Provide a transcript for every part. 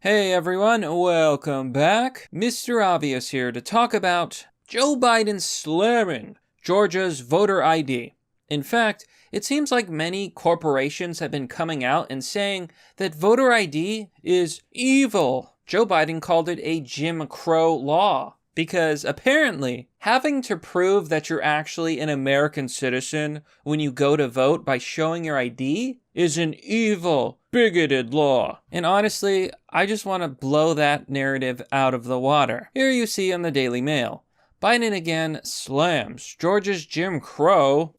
Hey everyone, welcome back. Mr. Obvious here to talk about Joe Biden slamming Georgia's voter ID. In fact, it seems like many corporations have been coming out and saying that voter ID is evil. Joe Biden called it a Jim Crow law because apparently having to prove that you're actually an American citizen when you go to vote by showing your ID is an evil, bigoted law. And honestly, I just want to blow that narrative out of the water. Here you see on the Daily Mail, Biden again slams Georgia's Jim Crow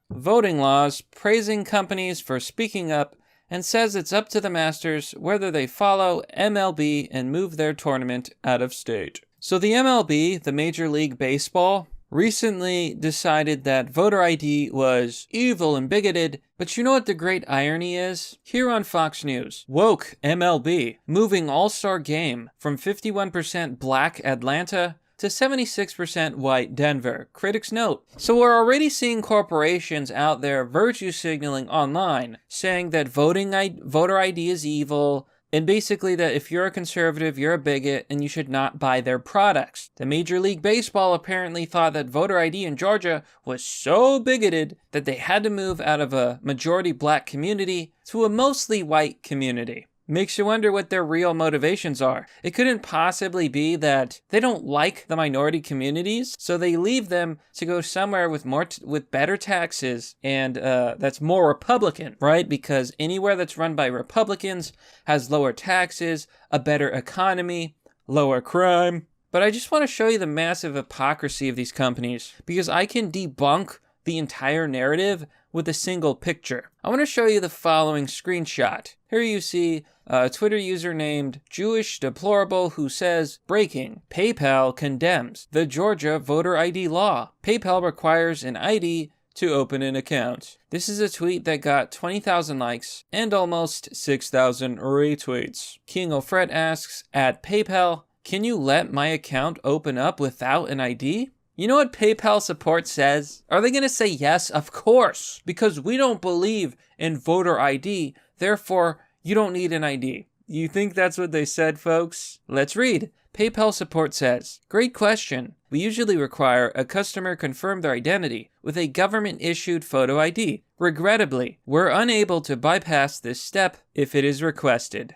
voting laws, praising companies for speaking up, and says it's up to the Masters whether they follow MLB and move their tournament out of state. So the MLB, the Major League Baseball, recently decided that voter ID was evil and bigoted, but you know what the great irony is? Here on Fox News, woke MLB moving All-Star Game from 51% black Atlanta to 76% white Denver. Critics note. So we're already seeing corporations out there virtue signaling online, saying that voter ID is evil, and basically that if you're a conservative, you're a bigot, and you should not buy their products. The Major League Baseball apparently thought that voter ID in Georgia was so bigoted that they had to move out of a majority black community to a mostly white community. Makes you wonder what their real motivations are. It couldn't possibly be that they don't like the minority communities, so they leave them to go somewhere with with better taxes and that's more Republican, right? Because anywhere that's run by Republicans has lower taxes, a better economy, lower crime. But I just want to show you the massive hypocrisy of these companies because I can debunk the entire narrative with a single picture. I want to show you the following screenshot. Here you see a Twitter user named Jewish Deplorable who says, breaking, PayPal condemns the Georgia voter ID law. PayPal requires an ID to open an account. This is a tweet that got 20,000 likes and almost 6,000 retweets. King Ofred asks, at PayPal, can you let my account open up without an ID? You know what PayPal support says? Are they going to say yes? Of course, because we don't believe in voter ID, therefore you don't need an ID. You think that's what they said, folks? Let's read. PayPal support says, great question. We usually require a customer confirm their identity with a government-issued photo ID. Regrettably, we're unable to bypass this step if it is requested.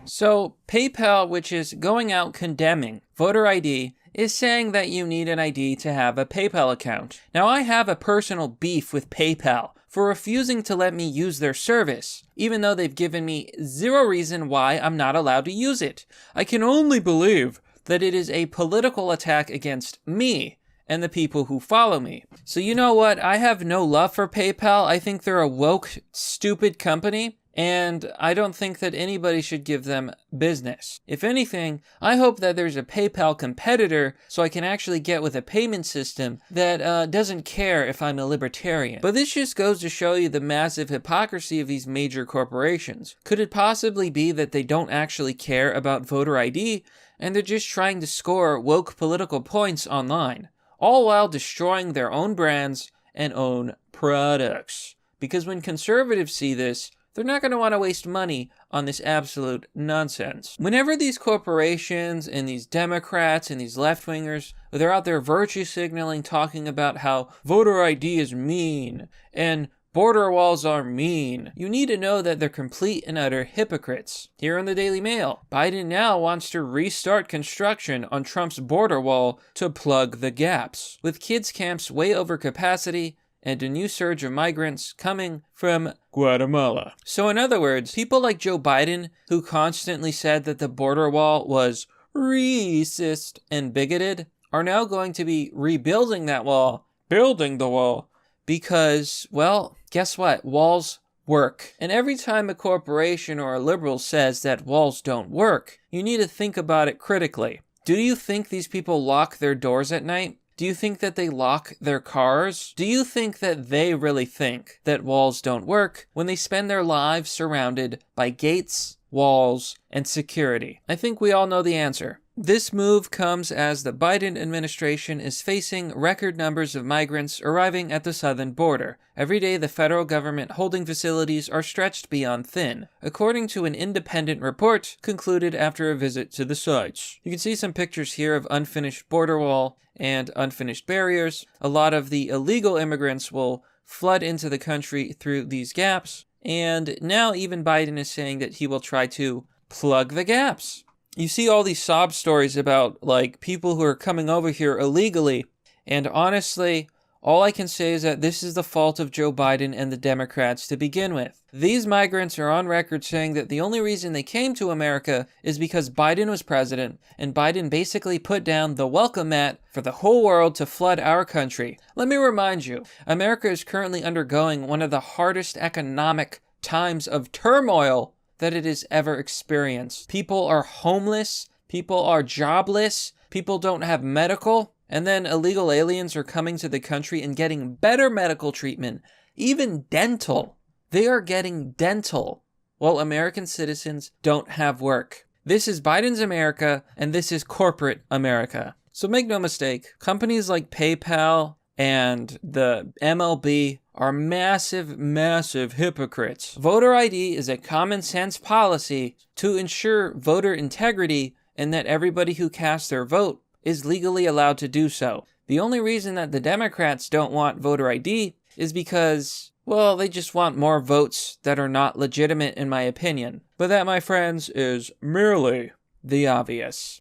So, PayPal, which is going out condemning voter ID, is saying that you need an ID to have a PayPal account. Now, I have a personal beef with PayPal for refusing to let me use their service, even though they've given me zero reason why I'm not allowed to use it. I can only believe that it is a political attack against me and the people who follow me. So you know what? I have no love for PayPal. I think they're a woke, stupid company. And I don't think that anybody should give them business. If anything, I hope that there's a PayPal competitor so I can actually get with a payment system that doesn't care if I'm a libertarian. But this just goes to show you the massive hypocrisy of these major corporations. Could it possibly be that they don't actually care about voter ID and they're just trying to score woke political points online, all while destroying their own brands and own products? Because when conservatives see this, they're not going to want to waste money on this absolute nonsense. Whenever these corporations and these Democrats and these left-wingers, they're out there virtue signaling, talking about how voter ID is mean and border walls are mean, you need to know that they're complete and utter hypocrites. Here on the Daily Mail, Biden now wants to restart construction on Trump's border wall to plug the gaps. With kids' camps way over capacity, and a new surge of migrants coming from Guatemala. So in other words, people like Joe Biden, who constantly said that the border wall was racist and bigoted, are now going to be rebuilding that wall, building the wall, because, well, guess what? Walls work. And every time a corporation or a liberal says that walls don't work, you need to think about it critically. Do you think these people lock their doors at night? Do you think that they lock their cars? Do you think that they really think that walls don't work when they spend their lives surrounded by gates, walls, and security? I think we all know the answer. This move comes as the Biden administration is facing record numbers of migrants arriving at the southern border. Every day, the federal government holding facilities are stretched beyond thin, according to an independent report concluded after a visit to the sites. You can see some pictures here of unfinished border wall and unfinished barriers. A lot of the illegal immigrants will flood into the country through these gaps, and now even Biden is saying that he will try to plug the gaps. You see all these sob stories about, like, people who are coming over here illegally, and honestly, all I can say is that this is the fault of Joe Biden and the Democrats to begin with. These migrants are on record saying that the only reason they came to America is because Biden was president, and Biden basically put down the welcome mat for the whole world to flood our country. Let me remind you, America is currently undergoing one of the hardest economic times of turmoil that it has ever experienced. People are homeless, people are jobless, people don't have medical, and then illegal aliens are coming to the country and getting better medical treatment, even dental. They are getting dental, while American citizens don't have work. This is Biden's America, and this is corporate America. So make no mistake, companies like PayPal and the MLB are massive, massive hypocrites. Voter ID is a common sense policy to ensure voter integrity and that everybody who casts their vote is legally allowed to do so. The only reason that the Democrats don't want voter ID is because, well, they just want more votes that are not legitimate in my opinion. But that, my friends, is merely the obvious.